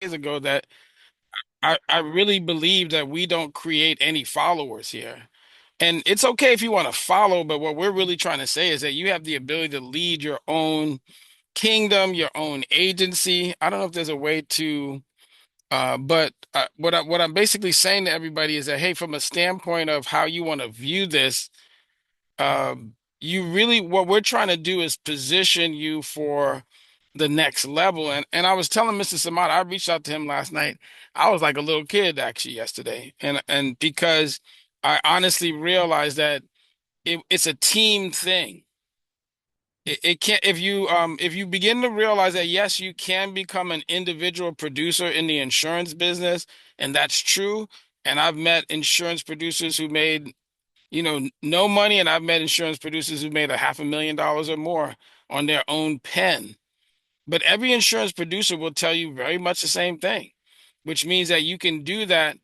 days ago that I really believe that we don't create any followers here. And it's okay if you want to follow, but what we're really trying to say is that you have the ability to lead your own kingdom, your own agency. I don't know if there's a way to, but what I'm basically saying to everybody is that, hey, from a standpoint of how you want to view this, you really, what we're trying to do is position you for the next level. And I was telling Mr. Samad, I reached out to him last night. I was like a little kid actually yesterday. And because I honestly realized that it's a team thing. It can't if you begin to realize that yes, you can become an individual producer in the insurance business, and that's true. And I've met insurance producers who made no money, and I've met insurance producers who made $500,000 or more on their own pen. But every insurance producer will tell you very much the same thing, which means that you can do that,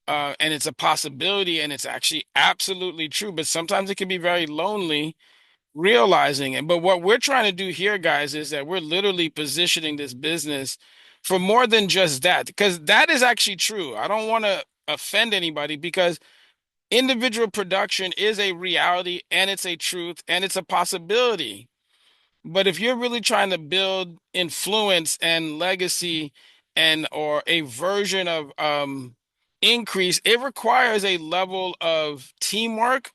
and it's a possibility, and it's actually absolutely true. But sometimes it can be very lonely realizing it. But what we're trying to do here, guys, is that we're literally positioning this business for more than just that, because that is actually true. I don't want to offend anybody because individual production is a reality and it's a truth and it's a possibility. But if you're really trying to build influence and legacy and or a version of increase, it requires a level of teamwork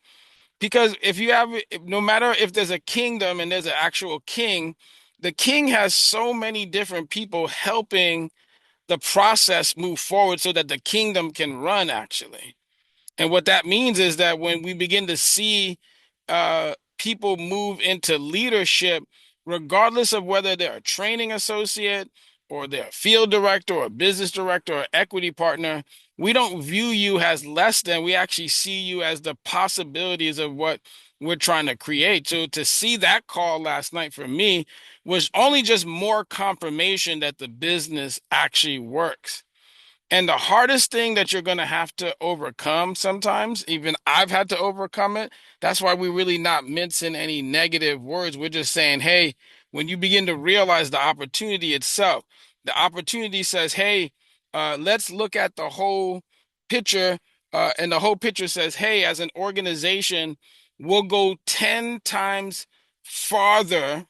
because if you have no matter if there's a kingdom and there's an actual king, the king has so many different people helping the process move forward so that the kingdom can run actually. And what that means is that when we begin to see people move into leadership, regardless of whether they're a training associate or they're a field director or a business director or equity partner, we don't view you as less than. We actually see you as the possibilities of what we're trying to create. So to see that call last night for me was only just more confirmation that the business actually works. And the hardest thing that you're going to have to overcome sometimes, even I've had to overcome it. That's why we're really not mincing any negative words. We're just saying, hey, when you begin to realize the opportunity itself, the opportunity says, hey, let's look at the whole picture. And the whole picture says, hey, as an organization, we'll go 10 times farther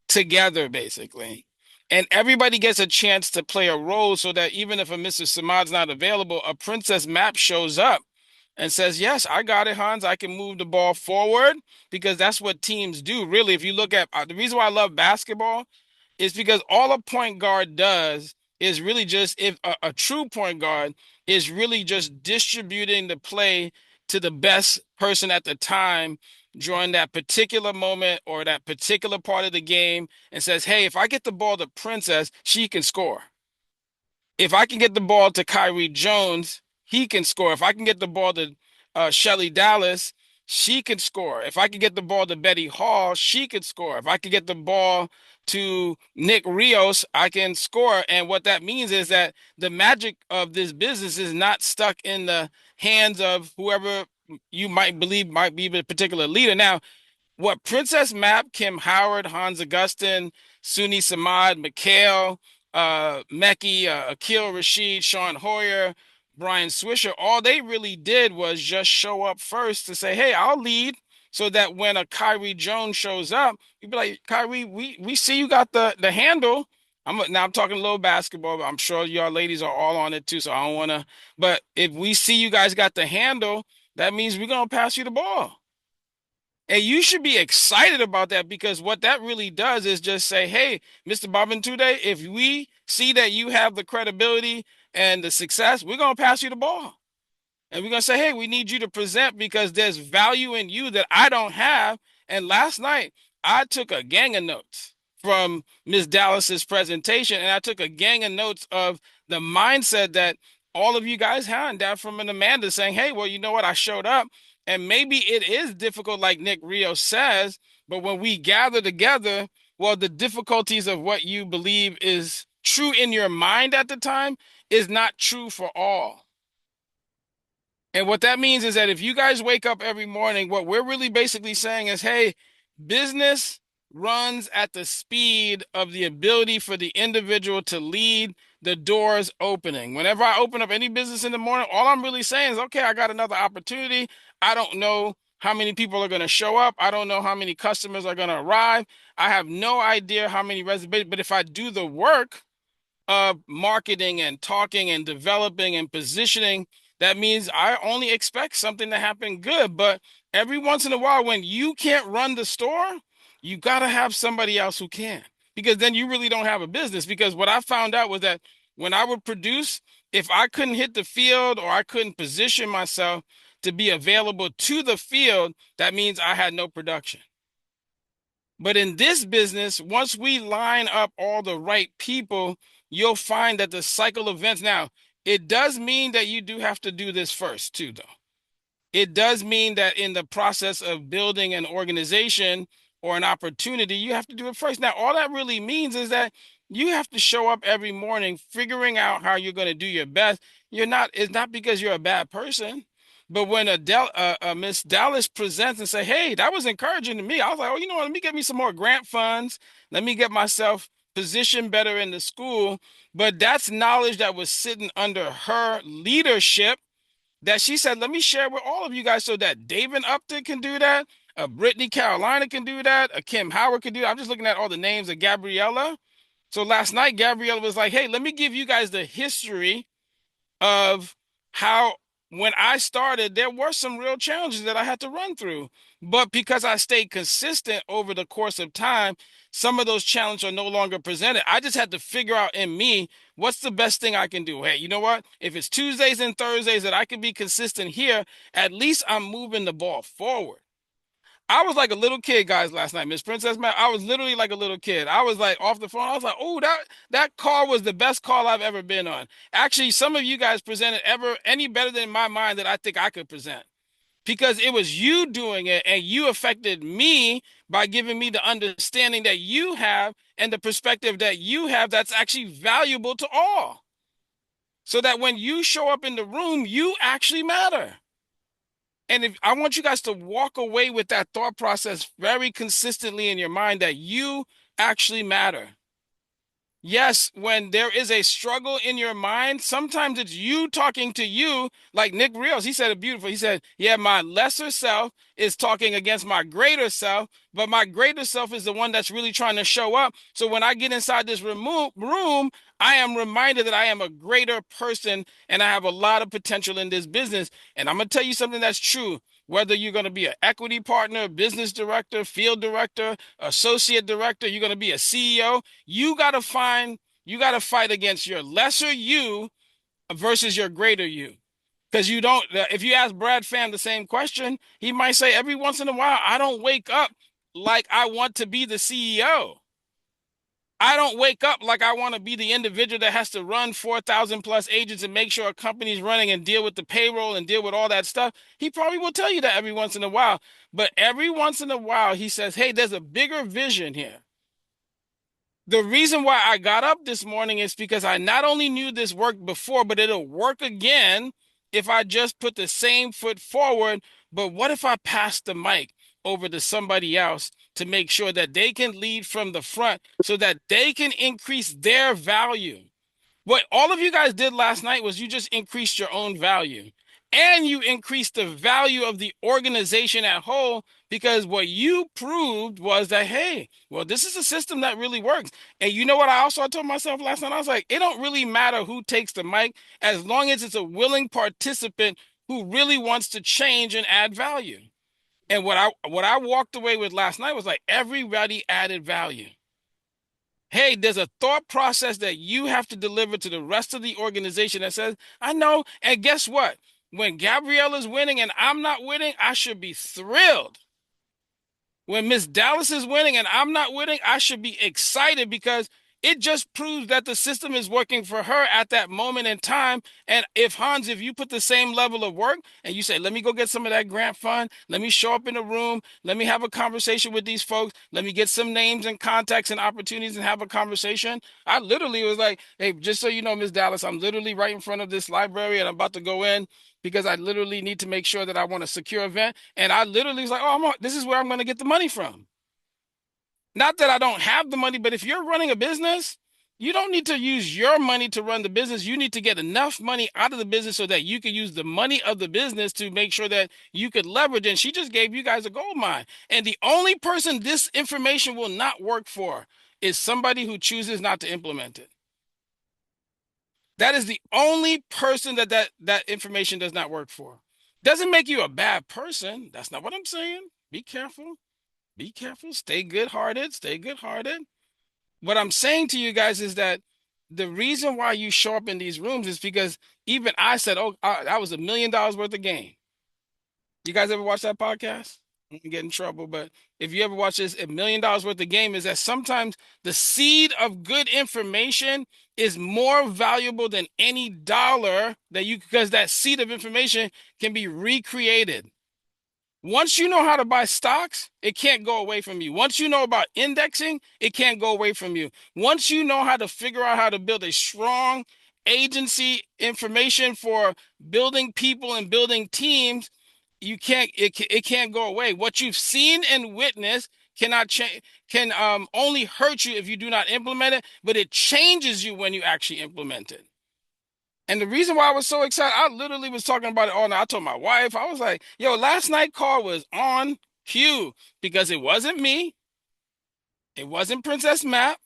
together, basically. And everybody gets a chance to play a role so that even if a Mr. Samad's not available, a Princess Map shows up and says, yes, I got it, Hans. I can move the ball forward because that's what teams do. Really, if you look at the reason why I love basketball is because all a point guard does is really just if a true point guard is really just distributing the play to the best person at the time during that particular moment or that particular part of the game and says, hey, if I get the ball to Princess, she can score. If I can get the ball to Kyrie Jones, he can score. If I can get the ball to Shelly Dallas, she can score. If I can get the ball to Betty Hall, she can score. If I can get the ball to Nick Rios, I can score. And what that means is that the magic of this business is not stuck in the hands of whoever you might believe might be the particular leader. Now, what Princess Map, Kim Howard, Hans Augustin, Suni Samad, Mikhail, Mekki, Akil Rashid, Sean Hoyer, Brian Swisher, all they really did was just show up first to say, hey, I'll lead so that when a Kyrie Jones shows up, you'd be like, Kyrie, we see you got the handle. Now I'm talking a little basketball, but I'm sure y'all ladies are all on it too, so I don't want to. But if we see you guys got the handle, that means we're gonna pass you the ball. And you should be excited about that because what that really does is just say, hey, Mr. Babantude, if we see that you have the credibility and the success, we're going to pass you the ball. And we're going to say, hey, we need you to present because there's value in you that I don't have. And last night, I took a gang of notes from Ms. Dallas's presentation, and I took a gang of notes of the mindset that all of you guys had down from an Amanda saying, hey, well, you know what? I showed up. And maybe it is difficult, like Nick Rio says, but when we gather together, well, the difficulties of what you believe is true in your mind at the time is not true for all. And what that means is that if you guys wake up every morning, what we're really basically saying is, hey, business runs at the speed of the ability for the individual to lead the doors opening. Whenever I open up any business in the morning, all I'm really saying is, okay, I got another opportunity. I don't know how many people are going to show up. I don't know how many customers are going to arrive. I have no idea how many reservations, but if I do the work of marketing and talking and developing and positioning, that means I only expect something to happen good. But every once in a while, when you can't run the store, you got to have somebody else who can, because then you really don't have a business. Because what I found out was that when I would produce, if I couldn't hit the field or I couldn't position myself to be available to the field, that means I had no production. But in this business, once we line up all the right people, you'll find that the cycle of events. Now, it does mean that you do have to do this first, too, though. It does mean that in the process of building an organization or an opportunity, you have to do it first. Now, all that really means is that you have to show up every morning figuring out how you're going to do your best. It's not because you're a bad person, but when Miss Dallas presents and say, "Hey, that was encouraging to me," I was like, "Oh, you know what? Let me get me some more grant funds. Let me get myself positioned better in the school." But that's knowledge that was sitting under her leadership that she said, let me share with all of you guys so that David Upton can do that, a Brittany Carolina can do that, a Kim Howard can do that. I'm just looking at all the names of Gabriella. So last night, Gabriella was like, hey, let me give you guys the history of how when I started, there were some real challenges that I had to run through. But because I stayed consistent over the course of time, some of those challenges are no longer presented. I just had to figure out in me what's the best thing I can do. Hey, you know what? If it's Tuesdays and Thursdays that I can be consistent here, at least I'm moving the ball forward. I was like a little kid, guys, last night, Miss Princess, man. I was literally like a little kid. I was like off the phone. I was like, oh, that call was the best call I've ever been on. Actually, some of you guys presented ever any better than in my mind that I think I could present. Because it was you doing it and you affected me by giving me the understanding that you have and the perspective that you have that's actually valuable to all. So that when you show up in the room, you actually matter. And if I want you guys to walk away with that thought process very consistently in your mind that you actually matter. Yes, when there is a struggle in your mind, sometimes it's you talking to you, like Nick Rios. He said it beautiful. He said, yeah, my lesser self is talking against my greater self, but my greater self is the one that's really trying to show up. So when I get inside this room, I am reminded that I am a greater person and I have a lot of potential in this business. And I'm going to tell you something that's true. Whether you're going to be an equity partner, business director, field director, associate director, you're going to be a CEO, you got to fight against your lesser you versus your greater you. Because you don't, if you ask Brad Pham the same question, he might say, every once in a while, I don't wake up like I want to be the CEO. I don't wake up like I want to be the individual that has to run 4,000 plus agents and make sure a company's running and deal with the payroll and deal with all that stuff. He probably will tell you that every once in a while. But every once in a while, he says, hey, there's a bigger vision here. The reason why I got up this morning is because I not only knew this worked before, but it'll work again if I just put the same foot forward. But what if I pass the mic over to somebody else to make sure that they can lead from the front so that they can increase their value? What all of you guys did last night was you just increased your own value and you increased the value of the organization at whole because what you proved was that, hey, well, this is a system that really works. And you know what I told myself last night? I was like, it don't really matter who takes the mic as long as it's a willing participant who really wants to change and add value. And what I walked away with last night was like everybody added value. Hey, there's a thought process that you have to deliver to the rest of the organization that says, I know. And guess what? When Gabrielle is winning and I'm not winning, I should be thrilled. When Miss Dallas is winning and I'm not winning, I should be excited because it just proves that the system is working for her at that moment in time. And if Hans, if you put the same level of work and you say, let me go get some of that grant fund, let me show up in the room, let me have a conversation with these folks, let me get some names and contacts and opportunities and have a conversation. I literally was like, hey, just so you know, Miss Dallas, I'm literally right in front of this library and I'm about to go in because I literally need to make sure that I want a secure event. And I literally was like, oh, this is where I'm going to get the money from. Not that I don't have the money, but if you're running a business, You don't need to use your money to run the business. You need to get enough money out of the business so that you can use the money of the business to make sure that you could leverage. And she just gave you guys a gold mine. And the only person this information will not work for is somebody who chooses not to implement it. That is the only person that information does not work for. Doesn't make you a bad person. That's not what I'm saying. Be careful. Be careful. Stay good-hearted. Stay good-hearted. What I'm saying to you guys is that the reason why you show up in these rooms is because even I said, "Oh, that was $1 million worth of game." You guys ever watch that podcast? I can get in trouble, but if you ever watch this, $1 million worth of game is that sometimes the seed of good information is more valuable than any dollar that you, because that seed of information can be recreated. Once you know how to buy stocks, it can't go away from you. Once you know about indexing, it can't go away from you. Once you know how to figure out how to build a strong agency information for building people and building teams, you can't it can't go away. What you've seen and witnessed cannot change, can only hurt you if you do not implement it, but it changes you when you actually implement it. And the reason why I was so excited, I literally was talking about it all night. I told my wife, I was like, yo, last night call was on cue because it wasn't me. It wasn't Princess Map.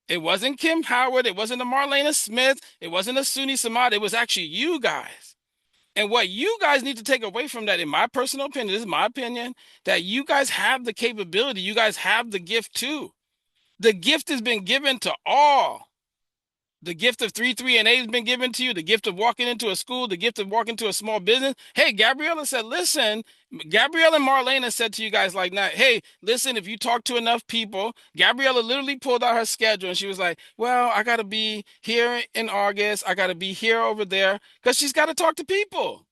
It wasn't Kim Howard. It wasn't a Marlena Smith. It wasn't a Suni Samad. It was actually you guys. And what you guys need to take away from that, in my personal opinion, this is my opinion, that you guys have the capability. You guys have the gift too. The gift has been given to all. The gift of 3 and 8 has been given to you. The gift of walking into a school, the gift of walking to a small business. Hey, Gabriella said, listen, Gabriella and Marlena said to you guys like that, hey, listen, if you talk to enough people, Gabriella literally pulled out her schedule and she was like, well, I got to be here in August. I got to be here over there because she's got to talk to people.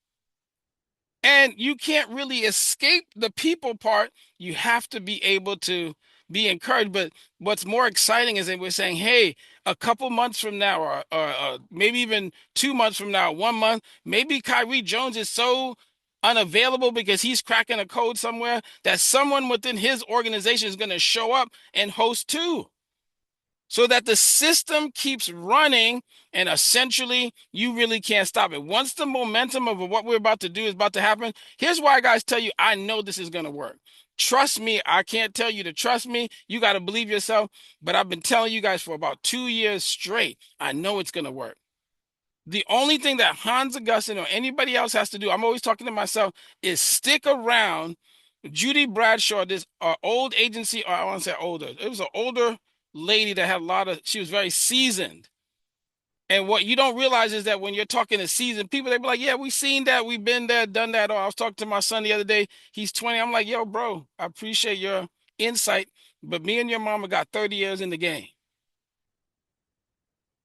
And you can't really escape the people part. You have to be able to be encouraged. But what's more exciting is that we're saying, hey, a couple months from now, or maybe even 2 months from now, 1 month, maybe Kyrie Jones is so unavailable because he's cracking a code somewhere that someone within his organization is going to show up and host too, so that the system keeps running and essentially you really can't stop it. Once the momentum of what we're about to do is about to happen, here's why I guys tell you, I know this is going to work. Trust me, I can't tell you to trust me. You got to believe yourself. But I've been telling you guys for about 2 years straight, I know it's going to work. The only thing that Hans Augustin or anybody else has to do, I'm always talking to myself, is stick around. Judy Bradshaw, this old agency, or I want to say older. It was an older lady that had a lot of, she was very seasoned. And what you don't realize is that when you're talking to seasoned people, they be like, yeah, we seen that. We've been there, done that. Or I was talking to my son the other day. He's 20. I'm like, yo, bro, I appreciate your insight. But me and your mama got 30 years in the game.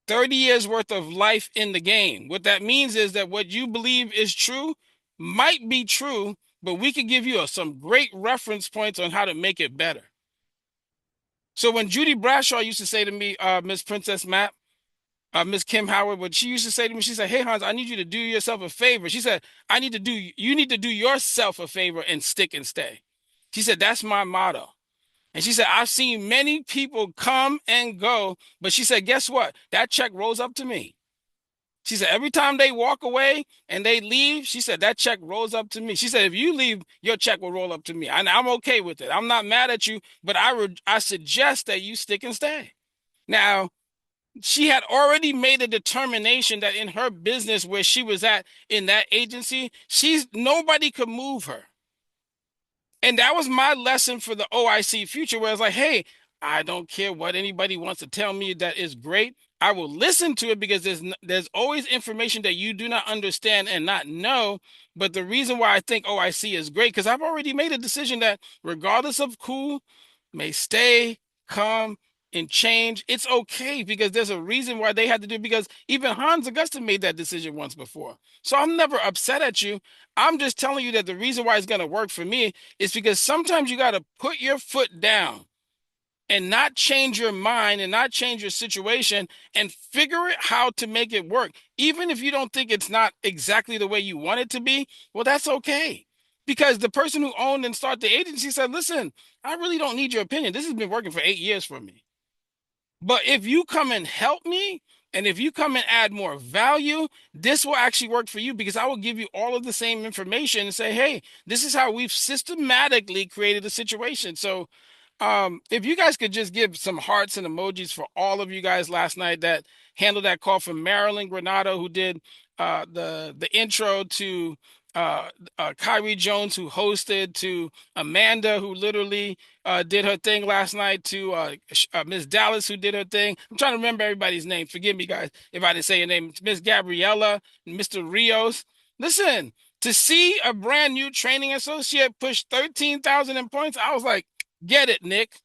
30 years worth of life in the game. What that means is that what you believe is true might be true, but we could give you some great reference points on how to make it better. So when Judy Bradshaw used to say to me, Miss Princess Map, Miss Kim Howard, what she used to say to me, she said, hey, Hans, I need you to do yourself a favor. She said, you need to do yourself a favor and stick and stay. She said, that's my motto. And she said, I've seen many people come and go, but she said, guess what? That check rolls up to me. She said, every time they walk away and they leave, she said, that check rolls up to me. She said, if you leave, your check will roll up to me. And I'm okay with it. I'm not mad at you, but I suggest that you stick and stay. Now, she had already made a determination that in her business where she was at in that agency, nobody could move her. And that was my lesson for the OIC future, where it's like, hey, I don't care what anybody wants to tell me that is great. I will listen to it because there's always information that you do not understand and not know. But the reason why I think OIC is great, because I've already made a decision that regardless of who may stay, come, and change, it's okay because there's a reason why they had to do it, because even Hans Augustin made that decision once before. So I'm never upset at you. I'm just telling you that the reason why it's going to work for me is because sometimes you got to put your foot down and not change your mind and not change your situation and figure it how to make it work. Even if you don't think it's not exactly the way you want it to be, well, that's okay. Because the person who owned and started the agency said, listen, I really don't need your opinion. This has been working for 8 years for me. But if you come and help me, and if you come and add more value, this will actually work for you because I will give you all of the same information and say, hey, this is how we've systematically created a situation. So, if you guys could just give some hearts and emojis for all of you guys last night that handled that call, from Marilyn Granado, who did the intro, to Kyrie Jones, who hosted, to Amanda, who literally did her thing last night, to Miss Dallas, who did her thing. I'm trying to remember everybody's name. Forgive me, guys, if I didn't say your name. Miss Gabriella, Mr. Rios. Listen, to see a brand new training associate push 13,000 in points, I was like, get it, Nick.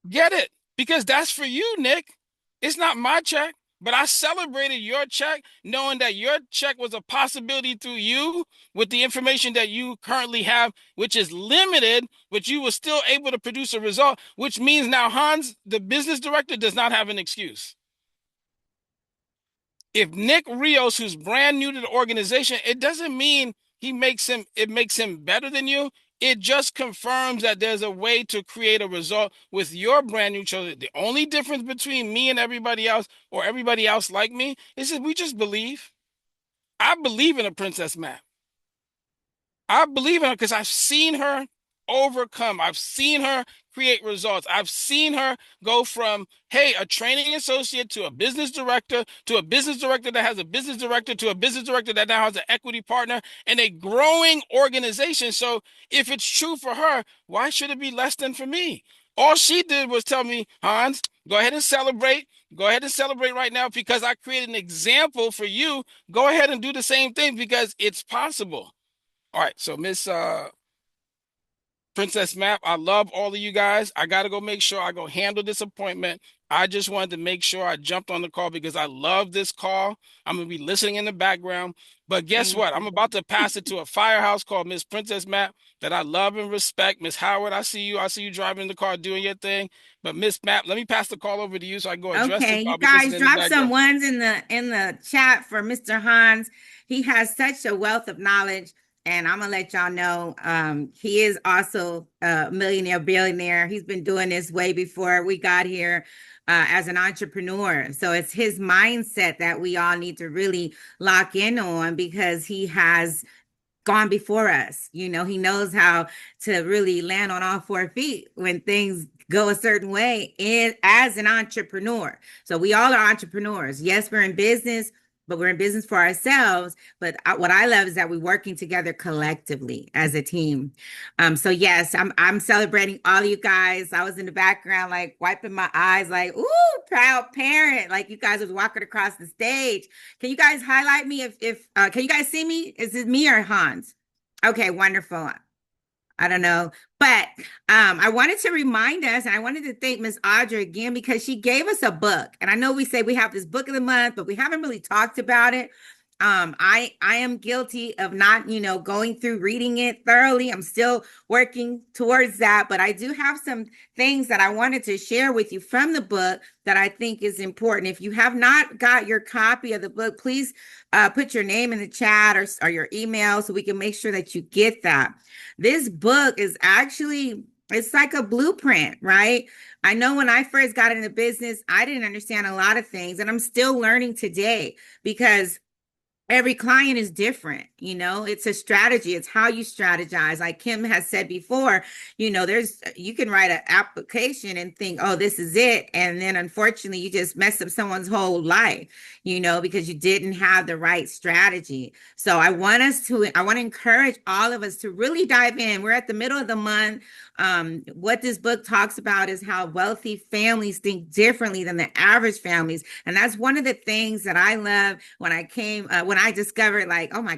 Get it. Because that's for you, Nick. It's not my check, but I celebrated your check knowing that your check was a possibility through you with the information that you currently have, which is limited, but you were still able to produce a result, which means now Hans, the business director, does not have an excuse. If Nick Rios, who's brand new to the organization, it doesn't mean it makes him better than you. It just confirms that there's a way to create a result with your brand new children. The only difference between me and everybody else, or everybody else like me, is that we just believe. I believe in a princess map. I believe in her because I've seen her overcome. I've seen her create results. I've seen her go from, hey, a training associate, to a business director, to a business director that has a business director, to a business director that now has an equity partner, and a growing organization. So if it's true for her, why should it be less than for me? All she did was tell me, Hans, go ahead and celebrate. Go ahead and celebrate right now because I created an example for you. Go ahead and do the same thing because it's possible. All right, so Miss Princess Map, I love all of you guys. I gotta go make sure I go handle this appointment. I just wanted to make sure I jumped on the call because I love this call. I'm gonna be listening in the background. But guess Thank what? I'm you. about to pass it to a firehouse called Miss Princess Map that I love and respect. Miss Howard, I see you. I see you driving the car doing your thing. But Miss Map, let me pass the call over to you so I can go address this. Okay, you I'll be guys listening in the drop some background. ones in the chat for Mr. Hans. He has such a wealth of knowledge, and I'm gonna let y'all know. He is also a millionaire, billionaire. He's been doing this way before we got here. As an entrepreneur. So it's his mindset that we all need to really lock in on because he has gone before us. You know, he knows how to really land on all 4 feet when things go a certain way and as an entrepreneur. So we all are entrepreneurs. Yes, we're in business, but we're in business for ourselves. But what I love is that we're working together collectively as a team. So yes, I'm celebrating all of you guys. I was in the background, like wiping my eyes, like, ooh, proud parent. Like you guys was walking across the stage. Can you guys highlight me if can you guys see me? Is it me or Hans? Okay, wonderful. I don't know. But I wanted to remind us, and I wanted to thank Miss Audra again because she gave us a book. And I know we say we have this book of the month, but we haven't really talked about it. I am guilty of not, going through reading it thoroughly. I'm still working towards that, but I do have some things that I wanted to share with you from the book that I think is important. If you have not got your copy of the book, please put your name in the chat or your email so we can make sure that you get that. This book is actually, it's like a blueprint, right? I know when I first got into business, I didn't understand a lot of things, and I'm still learning today because every client is different. It's a strategy. It's how you strategize. Like Kim has said before, you can write an application and think, oh, this is it, and then unfortunately you just mess up someone's whole life, because you didn't have the right strategy. So I want to encourage all of us to really dive in. We're at the middle of the month. What this book talks about is how wealthy families think differently than the average families, and that's one of the things that I love when I discovered, like, oh my